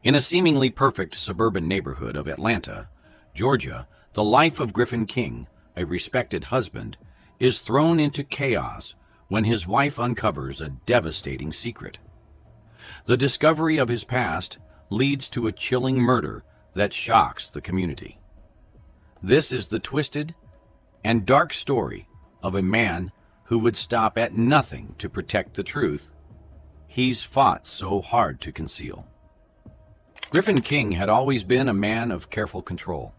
In a seemingly perfect suburban neighborhood of Atlanta, Georgia, the life of Griffin King, a respected husband, is thrown into chaos when his wife uncovers a devastating secret. The discovery of his past leads to a chilling murder that shocks the community. This is the twisted and dark story of a man who would stop at nothing to protect the truth he's fought so hard to conceal. Griffin King had always been a man of careful control.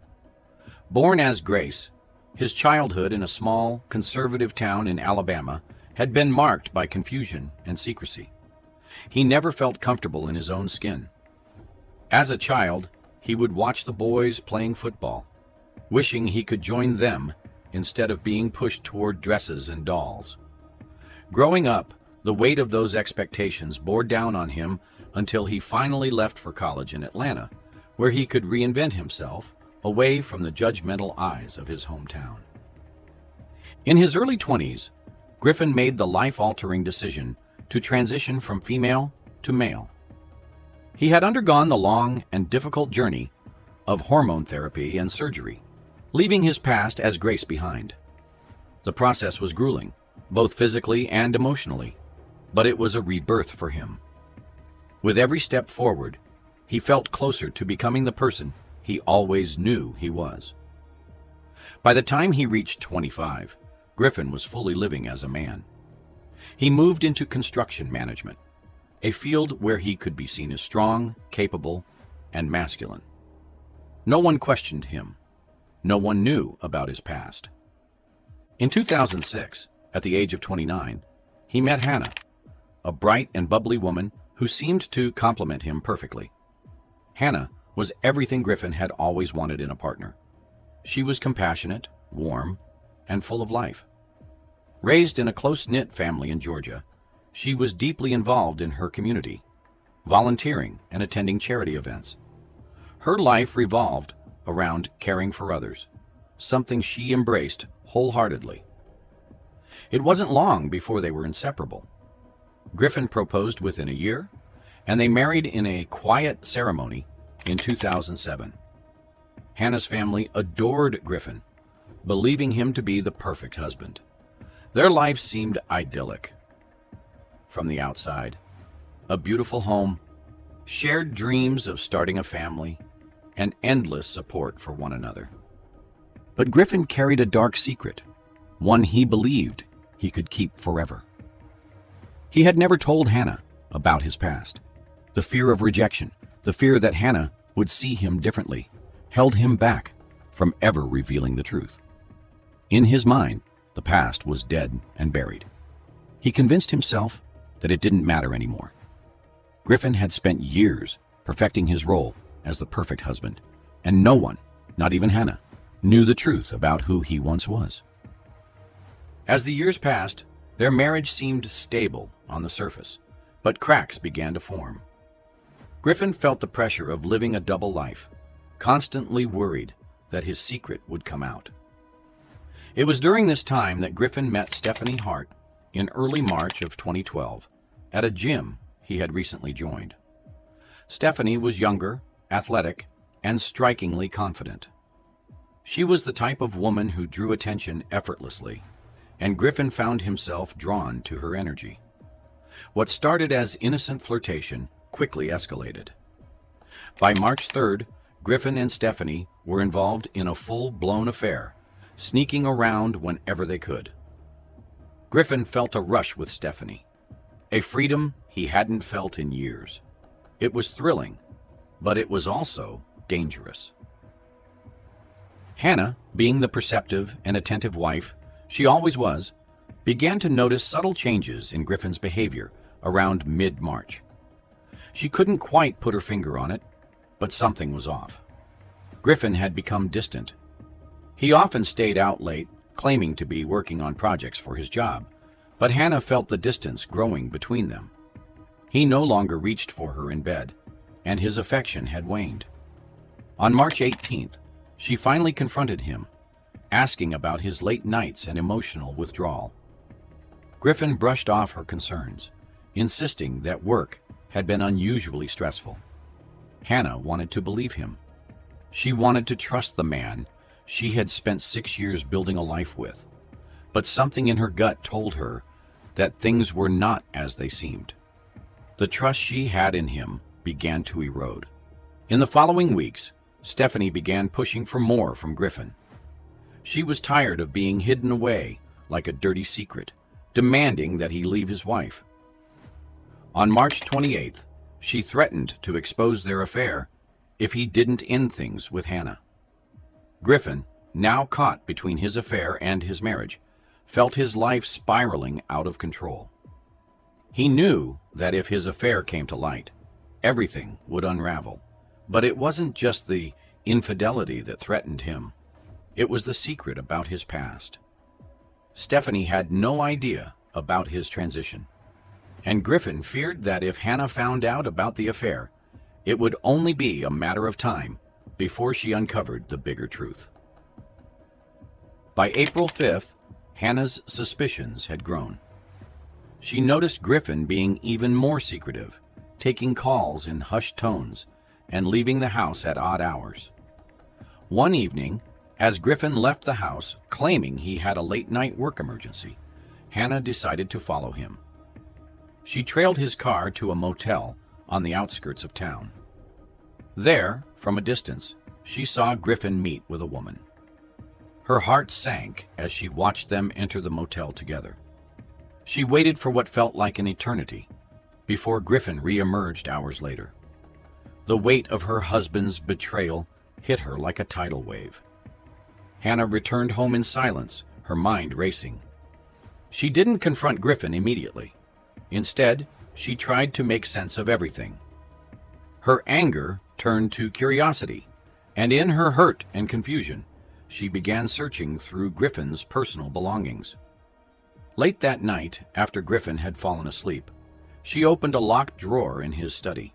Born as Grace, his childhood in a small, conservative town in Alabama had been marked by confusion and secrecy. He never felt comfortable in his own skin. As a child, he would watch the boys playing football, wishing he could join them instead of being pushed toward dresses and dolls. Growing up, the weight of those expectations bore down on him until he finally left for college in Atlanta, where he could reinvent himself away from the judgmental eyes of his hometown. In his early 20s, Griffin made the life-altering decision to transition from female to male. He had undergone the long and difficult journey of hormone therapy and surgery, leaving his past as Grace behind. The process was grueling, both physically and emotionally, but it was a rebirth for him. With every step forward, he felt closer to becoming the person he always knew he was. By the time he reached 25, Griffin was fully living as a man. He moved into construction management, a field where he could be seen as strong, capable, and masculine. No one questioned him. No one knew about his past. In 2006, at the age of 29, he met Hannah, a bright and bubbly woman who seemed to complement him perfectly. Hannah was everything Griffin had always wanted in a partner. She was compassionate, warm, and full of life. Raised in a close-knit family in Georgia, she was deeply involved in her community, volunteering and attending charity events. Her life revolved around caring for others, something she embraced wholeheartedly. It wasn't long before they were inseparable. Griffin proposed within a year, and they married in a quiet ceremony in 2007. Hannah's family adored Griffin, believing him to be the perfect husband. Their life seemed idyllic. From the outside, a beautiful home, shared dreams of starting a family, and endless support for one another. But Griffin carried a dark secret, one he believed he could keep forever. He had never told Hannah about his past. The fear of rejection, the fear that Hannah would see him differently, held him back from ever revealing the truth. In his mind, the past was dead and buried. He convinced himself that it didn't matter anymore. Griffin had spent years perfecting his role as the perfect husband, and no one, not even Hannah, knew the truth about who he once was. As the years passed, their marriage seemed stable on the surface, but cracks began to form. Griffin felt the pressure of living a double life, constantly worried that his secret would come out. It was during this time that Griffin met Stephanie Hart in early March of 2012 at a gym he had recently joined. Stephanie was younger, athletic, and strikingly confident. She was the type of woman who drew attention effortlessly, and Griffin found himself drawn to her energy. What started as innocent flirtation quickly escalated. By March 3rd, Griffin and Stephanie were involved in a full-blown affair, sneaking around whenever they could. Griffin felt a rush with Stephanie, a freedom he hadn't felt in years. It was thrilling, but it was also dangerous. Hannah, being the perceptive and attentive wife she always was, began to notice subtle changes in Griffin's behavior around mid-March. She couldn't quite put her finger on it, but something was off. Griffin had become distant. He often stayed out late, claiming to be working on projects for his job, but Hannah felt the distance growing between them. He no longer reached for her in bed, and his affection had waned. On March 18th, she finally confronted him, asking about his late nights and emotional withdrawal. Griffin brushed off her concerns, insisting that work had been unusually stressful. Hannah wanted to believe him. She wanted to trust the man she had spent 6 years building a life with. But something in her gut told her that things were not as they seemed. The trust she had in him began to erode. In the following weeks, Stephanie began pushing for more from Griffin. She was tired of being hidden away like a dirty secret, demanding that he leave his wife. On March 28th, she threatened to expose their affair if he didn't end things with Hannah. Griffin, now caught between his affair and his marriage, felt his life spiraling out of control. He knew that if his affair came to light, everything would unravel. But it wasn't just the infidelity that threatened him. It was the secret about his past. Stephanie had no idea about his transition, and Griffin feared that if Hannah found out about the affair, it would only be a matter of time before she uncovered the bigger truth. By April 5th, Hannah's suspicions had grown. She noticed Griffin being even more secretive, taking calls in hushed tones and leaving the house at odd hours. One evening, as Griffin left the house claiming he had a late-night work emergency, Hannah decided to follow him. She trailed his car to a motel on the outskirts of town. There, from a distance, she saw Griffin meet with a woman. Her heart sank as she watched them enter the motel together. She waited for what felt like an eternity before Griffin re-emerged hours later. The weight of her husband's betrayal hit her like a tidal wave. Hannah returned home in silence, her mind racing. She didn't confront Griffin immediately. Instead, she tried to make sense of everything. Her anger turned to curiosity, and in her hurt and confusion, she began searching through Griffin's personal belongings. Late that night, after Griffin had fallen asleep, she opened a locked drawer in his study.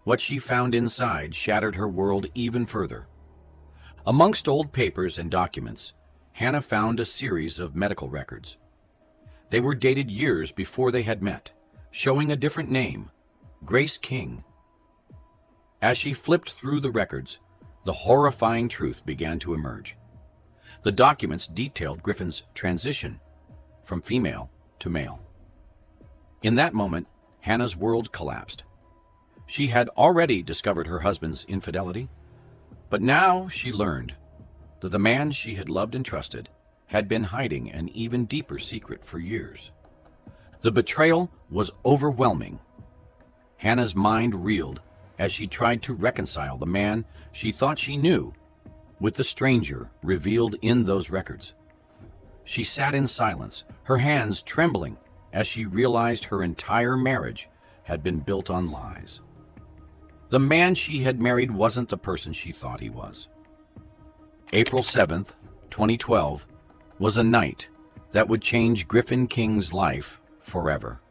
What she found inside shattered her world even further. Amongst old papers and documents, Hannah found a series of medical records. They were dated years before they had met, showing a different name, Grace King. As she flipped through the records, the horrifying truth began to emerge. The documents detailed Griffin's transition from female to male. In that moment, Hannah's world collapsed. She had already discovered her husband's infidelity, but now she learned that the man she had loved and trusted had been hiding an even deeper secret for years. The betrayal was overwhelming. Hannah's mind reeled as she tried to reconcile the man she thought she knew with the stranger revealed in those records. She sat in silence, her hands trembling as she realized her entire marriage had been built on lies. The man she had married wasn't the person she thought he was. April 7th, 2012, was a night that would change Griffin King's life forever.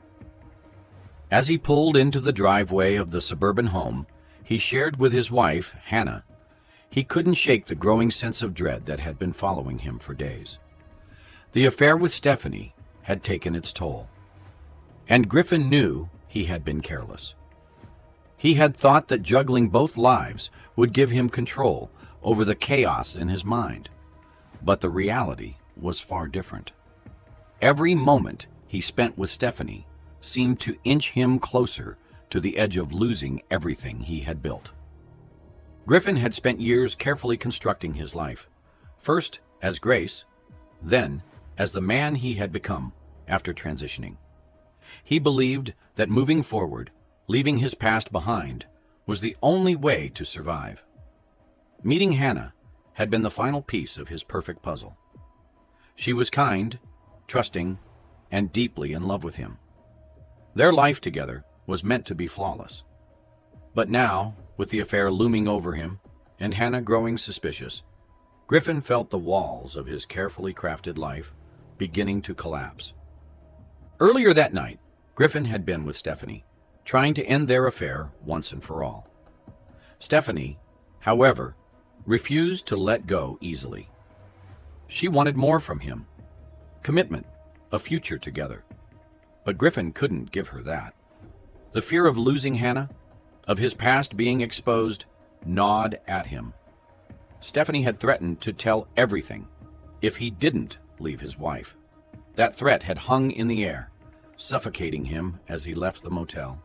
As he pulled into the driveway of the suburban home he shared with his wife, Hannah, he couldn't shake the growing sense of dread that had been following him for days. The affair with Stephanie had taken its toll, and Griffin knew he had been careless. He had thought that juggling both lives would give him control over the chaos in his mind, but the reality was far different. Every moment he spent with Stephanie seemed to inch him closer to the edge of losing everything he had built. Griffin had spent years carefully constructing his life, first as Grace, then as the man he had become after transitioning. He believed that moving forward, leaving his past behind, was the only way to survive. Meeting Hannah had been the final piece of his perfect puzzle. She was kind, trusting, and deeply in love with him. Their life together was meant to be flawless. But now, with the affair looming over him and Hannah growing suspicious, Griffin felt the walls of his carefully crafted life beginning to collapse. Earlier that night, Griffin had been with Stephanie, trying to end their affair once and for all. Stephanie, however, refused to let go easily. She wanted more from him, commitment, a future together. But Griffin couldn't give her that. The fear of losing Hannah, of his past being exposed gnawed at him. Stephanie had threatened to tell everything if he didn't leave his wife. That threat had hung in the air, suffocating him as he left the motel.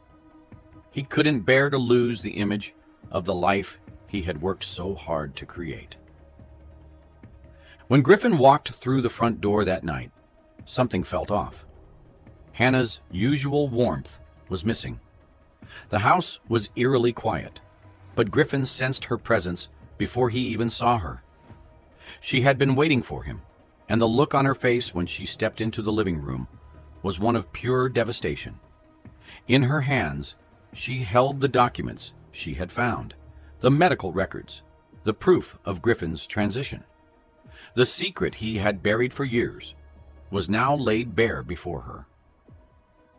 He couldn't bear to lose the image of the life he had worked so hard to create. When Griffin walked through the front door that night, something felt off. Hannah's usual warmth was missing. The house was eerily quiet, but Griffin sensed her presence before he even saw her. She had been waiting for him, and the look on her face when she stepped into the living room was one of pure devastation. In her hands, she held the documents she had found, the medical records, the proof of Griffin's transition. The secret he had buried for years was now laid bare before her.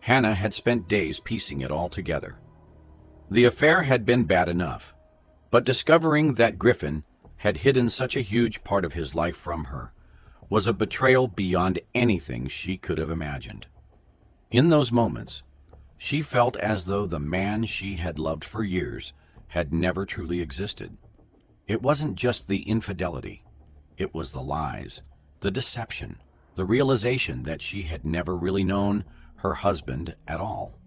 Hannah had spent days piecing it all together. The affair had been bad enough, but discovering that Griffin had hidden such a huge part of his life from her was a betrayal beyond anything she could have imagined. In those moments, she felt as though the man she had loved for years had never truly existed. It wasn't just the infidelity. It was the lies, the deception, the realization that she had never really known her husband at all.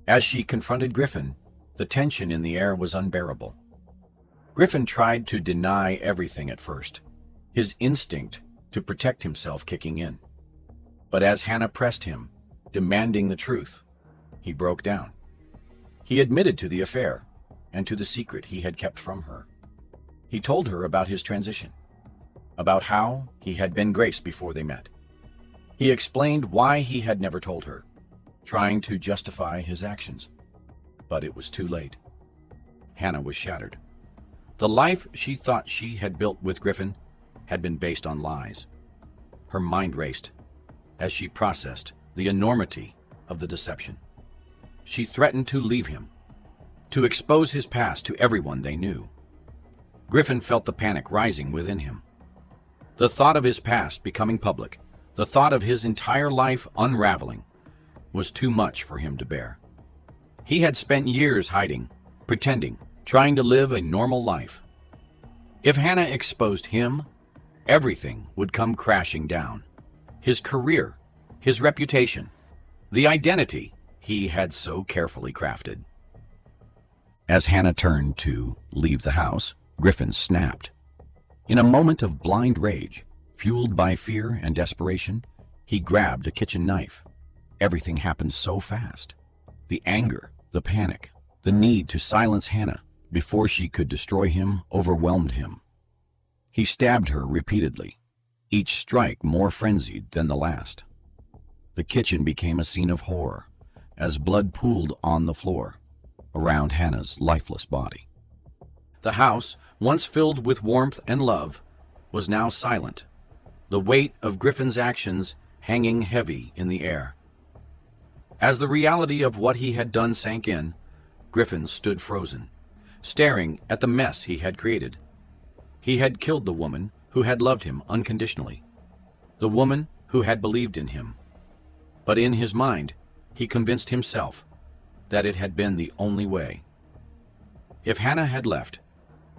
As she confronted Griffin, the tension in the air was unbearable. Griffin tried to deny everything at first, his instinct to protect himself kicking in. But as Hannah pressed him, demanding the truth, he broke down. He admitted to the affair and to the secret he had kept from her. He told her about his transition, about how he had been Grace before they met. He explained why he had never told her, trying to justify his actions. But it was too late. Hannah was shattered. The life she thought she had built with Griffin had been based on lies. Her mind raced as she processed the enormity of the deception. She threatened to leave him, to expose his past to everyone they knew. Griffin felt the panic rising within him. The thought of his past becoming public, the thought of his entire life unraveling, was too much for him to bear. He had spent years hiding, pretending, trying to live a normal life. If Hannah exposed him, everything would come crashing down. His career, his reputation, the identity he had so carefully crafted. As Hannah turned to leave the house, Griffin snapped. In a moment of blind rage, fueled by fear and desperation, he grabbed a kitchen knife. Everything happened so fast. The anger, the panic, the need to silence Hannah before she could destroy him overwhelmed him. He stabbed her repeatedly, each strike more frenzied than the last. The kitchen became a scene of horror as blood pooled on the floor around Hannah's lifeless body. The house, once filled with warmth and love, was now silent, the weight of Griffin's actions hanging heavy in the air. As the reality of what he had done sank in, Griffin stood frozen, staring at the mess he had created. He had killed the woman who had loved him unconditionally, the woman who had believed in him. But in his mind, he convinced himself that it had been the only way. If Hannah had left,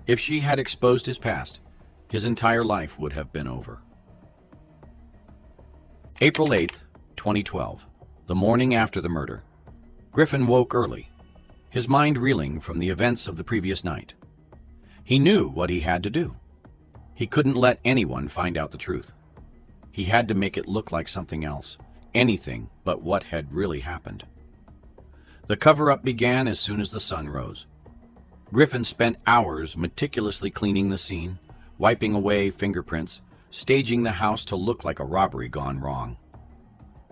if she had exposed his past, his entire life would have been over. April 8th, 2012, the morning after the murder. Griffin woke early, his mind reeling from the events of the previous night. He knew what he had to do. He couldn't let anyone find out the truth. He had to make it look like something else, anything but what had really happened. The cover-up began as soon as the sun rose. Griffin spent hours meticulously cleaning the scene, wiping away fingerprints, staging the house to look like a robbery gone wrong.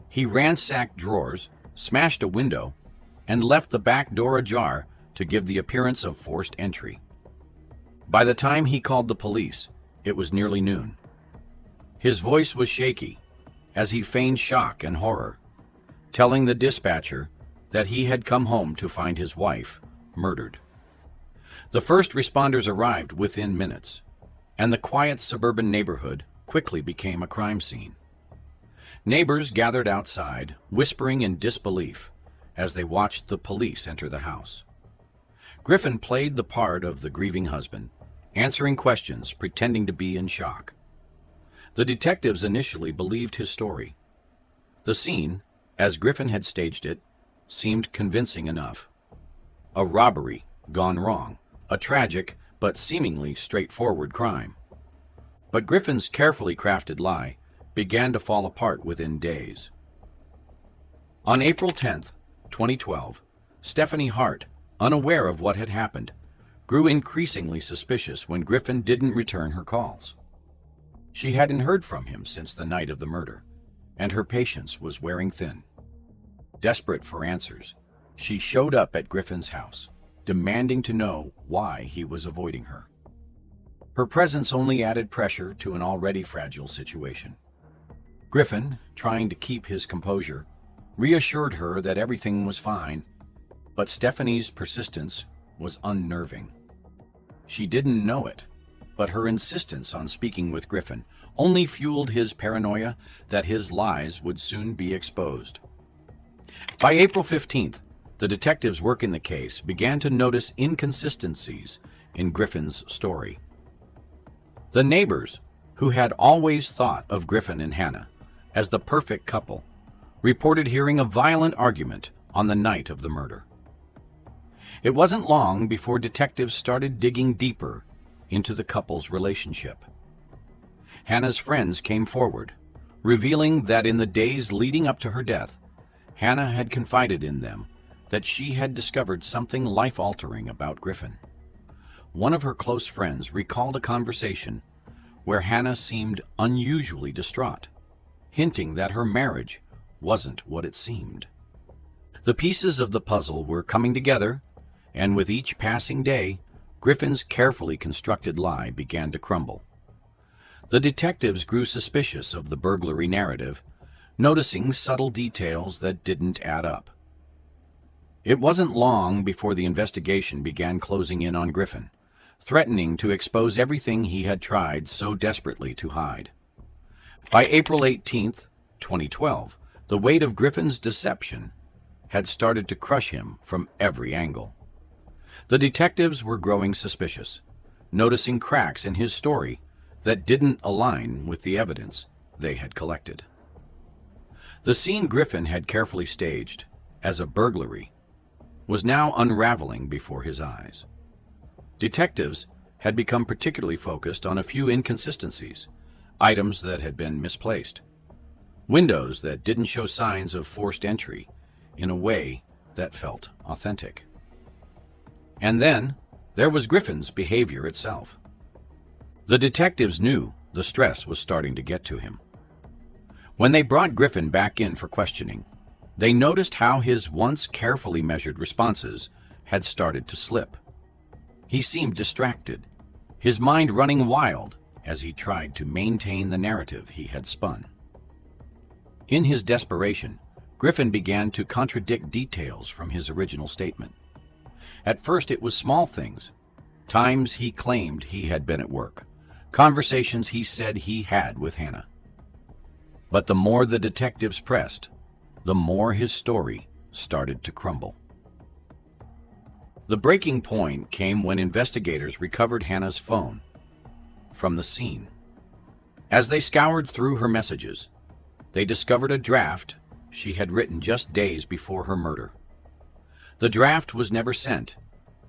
He ransacked drawers, smashed a window, and left the back door ajar to give the appearance of forced entry. By the time he called the police, it was nearly noon. His voice was shaky as he feigned shock and horror, telling the dispatcher that he had come home to find his wife murdered. The first responders arrived within minutes, and the quiet suburban neighborhood quickly became a crime scene. Neighbors gathered outside, whispering in disbelief as they watched the police enter the house. Griffin played the part of the grieving husband, answering questions, pretending to be in shock. The detectives initially believed his story. The scene, as Griffin had staged it, seemed convincing enough. A robbery gone wrong, a tragic but seemingly straightforward crime. But Griffin's carefully crafted lie began to fall apart within days. On April 10th, 2012, Stephanie Hart, unaware of what had happened, grew increasingly suspicious when Griffin didn't return her calls. She hadn't heard from him since the night of the murder, and her patience was wearing thin. Desperate for answers, she showed up at Griffin's house, demanding to know why he was avoiding her. Her presence only added pressure to an already fragile situation. Griffin, trying to keep his composure, reassured her that everything was fine, but Stephanie's persistence was unnerving. She didn't know it, but her insistence on speaking with Griffin only fueled his paranoia that his lies would soon be exposed. By April 15th, the detectives working the case began to notice inconsistencies in Griffin's story. The neighbors, who had always thought of Griffin and Hannah as the perfect couple, reported hearing a violent argument on the night of the murder. It wasn't long before detectives started digging deeper into the couple's relationship. Hannah's friends came forward, revealing that in the days leading up to her death, Hannah had confided in them that she had discovered something life-altering about Griffin. One of her close friends recalled a conversation where Hannah seemed unusually distraught, hinting that her marriage wasn't what it seemed. The pieces of the puzzle were coming together, and with each passing day, Griffin's carefully constructed lie began to crumble. The detectives grew suspicious of the burglary narrative, noticing subtle details that didn't add up. It wasn't long before the investigation began closing in on Griffin, threatening to expose everything he had tried so desperately to hide. By April 18th, 2012, the weight of Griffin's deception had started to crush him from every angle. The detectives were growing suspicious, noticing cracks in his story that didn't align with the evidence they had collected. The scene Griffin had carefully staged as a burglary was now unraveling before his eyes. Detectives had become particularly focused on a few inconsistencies, items that had been misplaced, windows that didn't show signs of forced entry in a way that felt authentic. And then there was Griffin's behavior itself. The detectives knew the stress was starting to get to him. When they brought Griffin back in for questioning, they noticed how his once carefully measured responses had started to slip. He seemed distracted, his mind running wild as he tried to maintain the narrative he had spun. In his desperation, Griffin began to contradict details from his original statement. At first it was small things, times he claimed he had been at work, conversations he said he had with Hannah. But the more the detectives pressed, the more his story started to crumble. The breaking point came when investigators recovered Hannah's phone from the scene. As they scoured through her messages, they discovered a draft she had written just days before her murder. The draft was never sent,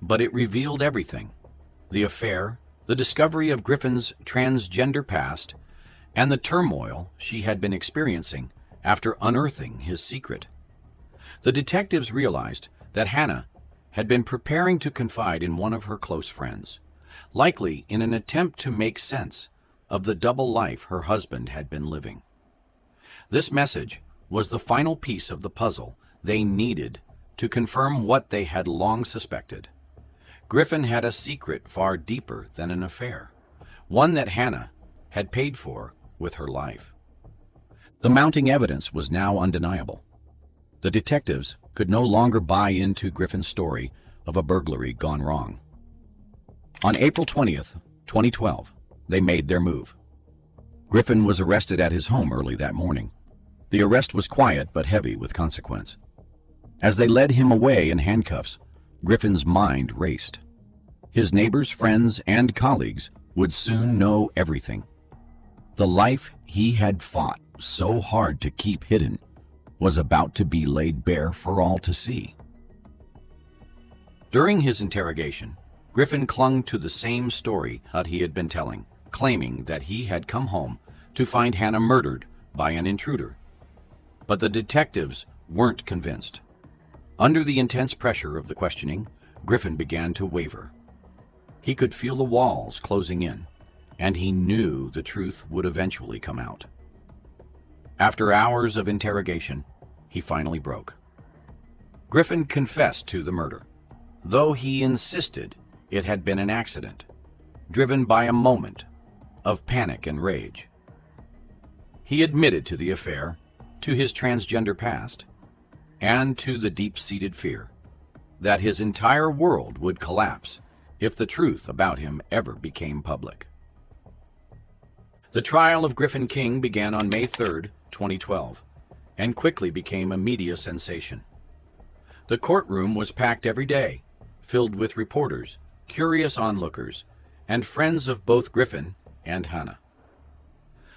but it revealed everything: the affair, the discovery of Griffin's transgender past, and the turmoil she had been experiencing after unearthing his secret. The detectives realized that Hannah had been preparing to confide in one of her close friends, likely in an attempt to make sense of the double life her husband had been living. This message was the final piece of the puzzle they needed to confirm what they had long suspected. Griffin had a secret far deeper than an affair, one that Hannah had paid for with her life. The mounting evidence was now undeniable. The detectives could no longer buy into Griffin's story of a burglary gone wrong. On April 20th, 2012, they made their move. Griffin was arrested at his home early that morning. The arrest was quiet but heavy with consequence. As they led him away in handcuffs, Griffin's mind raced. His neighbors, friends, and colleagues would soon know everything. The life he had fought so hard to keep hidden was about to be laid bare for all to see. During his interrogation, Griffin clung to the same story that he had been telling, claiming that he had come home to find Hannah murdered by an intruder. But the detectives weren't convinced. Under the intense pressure of the questioning, Griffin began to waver. He could feel the walls closing in, and he knew the truth would eventually come out. After hours of interrogation, he finally broke. Griffin confessed to the murder, though he insisted it had been an accident, driven by a moment of panic and rage. He admitted to the affair, to his transgender past, and to the deep-seated fear that his entire world would collapse if the truth about him ever became public. The trial of Griffin King began on May 3, 2012, and quickly became a media sensation. The courtroom was packed every day, filled with reporters, curious onlookers, and friends of both Griffin and Hannah.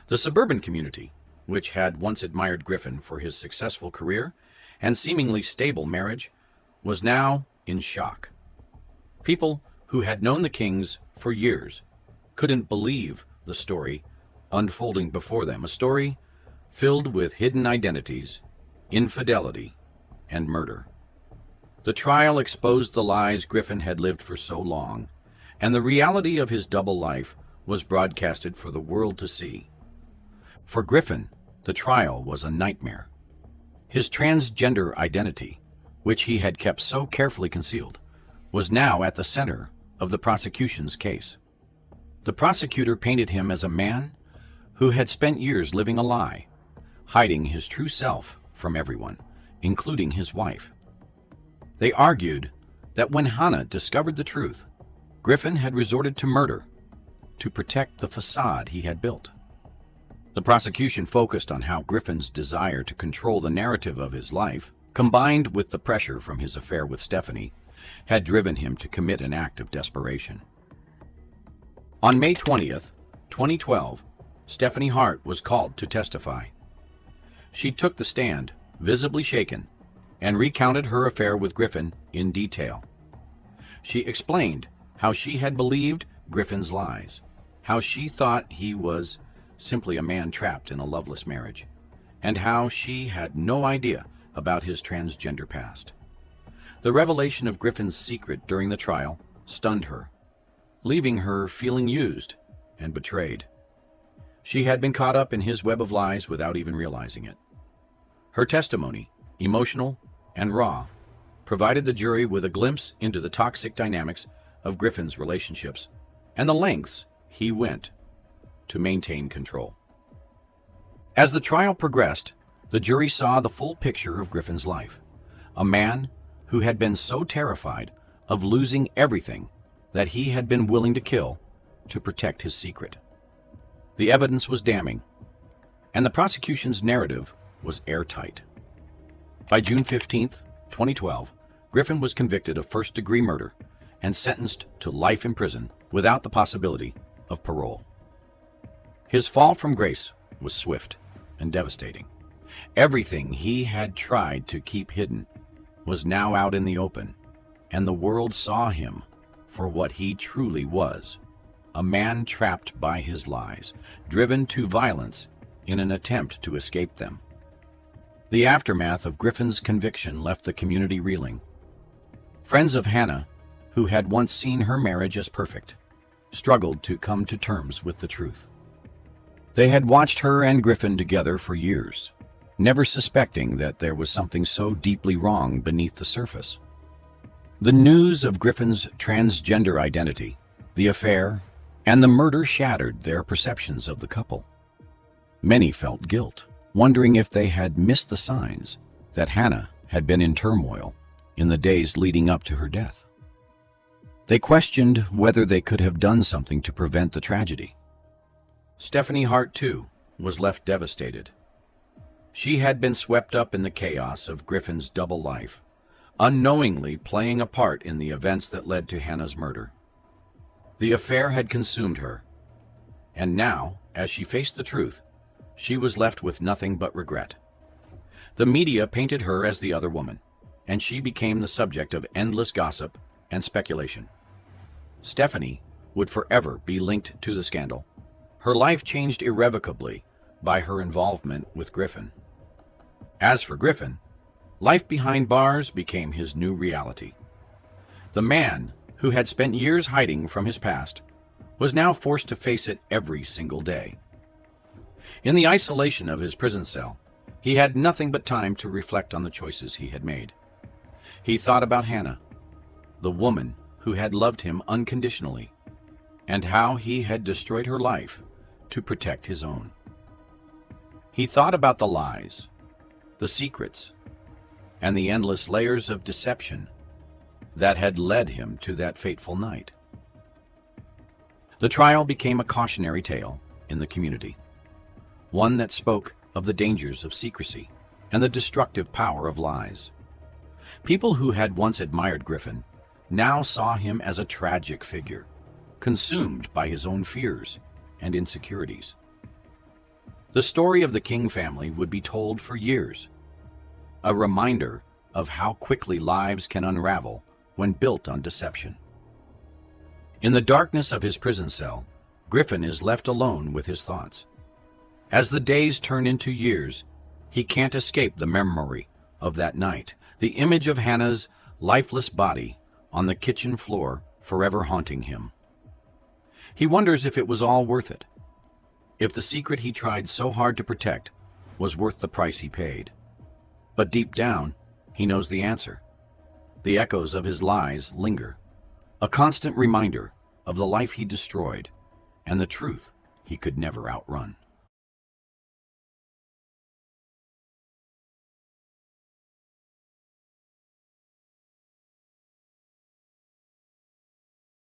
The suburban community, which had once admired Griffin for his successful career and seemingly stable marriage, was now in shock. People who had known the Kings for years couldn't believe the story unfolding before them, a story filled with hidden identities, infidelity, and murder. The trial exposed the lies Griffin had lived for so long, and the reality of his double life was broadcasted for the world to see. For Griffin, the trial was a nightmare. His transgender identity, which he had kept so carefully concealed, was now at the center of the prosecution's case. The prosecutor painted him as a man who had spent years living a lie, hiding his true self from everyone, including his wife. They argued that when Hannah discovered the truth, Griffin had resorted to murder to protect the facade he had built. The prosecution focused on how Griffin's desire to control the narrative of his life, combined with the pressure from his affair with Stephanie, had driven him to commit an act of desperation. On May 20th, 2012, Stephanie Hart was called to testify. She took the stand, visibly shaken, and recounted her affair with Griffin in detail. She explained how she had believed Griffin's lies, how she thought he was simply a man trapped in a loveless marriage, and how she had no idea about his transgender past. The revelation of Griffin's secret during the trial stunned her, leaving her feeling used and betrayed. She had been caught up in his web of lies without even realizing it. Her testimony, emotional and raw, provided the jury with a glimpse into the toxic dynamics of Griffin's relationships and the lengths he went to maintain control. As the trial progressed, the jury saw the full picture of Griffin's life, a man who had been so terrified of losing everything that he had been willing to kill to protect his secret. The evidence was damning, and the prosecution's narrative was airtight. By June 15, 2012, Griffin was convicted of first-degree murder and sentenced to life in prison without the possibility of parole. His fall from grace was swift and devastating. Everything he had tried to keep hidden was now out in the open, and the world saw him for what he truly was, a man trapped by his lies, driven to violence in an attempt to escape them. The aftermath of Griffin's conviction left the community reeling. Friends of Hannah, who had once seen her marriage as perfect, struggled to come to terms with the truth. They had watched her and Griffin together for years, never suspecting that there was something so deeply wrong beneath the surface. The news of Griffin's transgender identity, the affair, and the murder shattered their perceptions of the couple. Many felt guilt, wondering if they had missed the signs that Hannah had been in turmoil in the days leading up to her death. They questioned whether they could have done something to prevent the tragedy. Stephanie Hart, too, was left devastated. She had been swept up in the chaos of Griffin's double life, unknowingly playing a part in the events that led to Hannah's murder. The affair had consumed her, and now, as she faced the truth, she was left with nothing but regret. The media painted her as the other woman, and she became the subject of endless gossip and speculation. Stephanie would forever be linked to the scandal. Her life changed irrevocably by her involvement with Griffin. As for Griffin, life behind bars became his new reality. The man who had spent years hiding from his past was now forced to face it every single day. In the isolation of his prison cell, he had nothing but time to reflect on the choices he had made. He thought about Hannah, the woman who had loved him unconditionally, and how he had destroyed her life to protect his own. He thought about the lies, the secrets, and the endless layers of deception that had led him to that fateful night. The trial became a cautionary tale in the community, one that spoke of the dangers of secrecy and the destructive power of lies. People who had once admired Griffin now saw him as a tragic figure, consumed by his own fears and insecurities. The story of the King family would be told for years, a reminder of how quickly lives can unravel when built on deception. In the darkness of his prison cell, Griffin is left alone with his thoughts. As the days turn into years, he can't escape the memory of that night, the image of Hannah's lifeless body on the kitchen floor forever haunting him. He wonders if it was all worth it, if the secret he tried so hard to protect was worth the price he paid. But deep down, he knows the answer. The echoes of his lies linger, a constant reminder of the life he destroyed and the truth he could never outrun.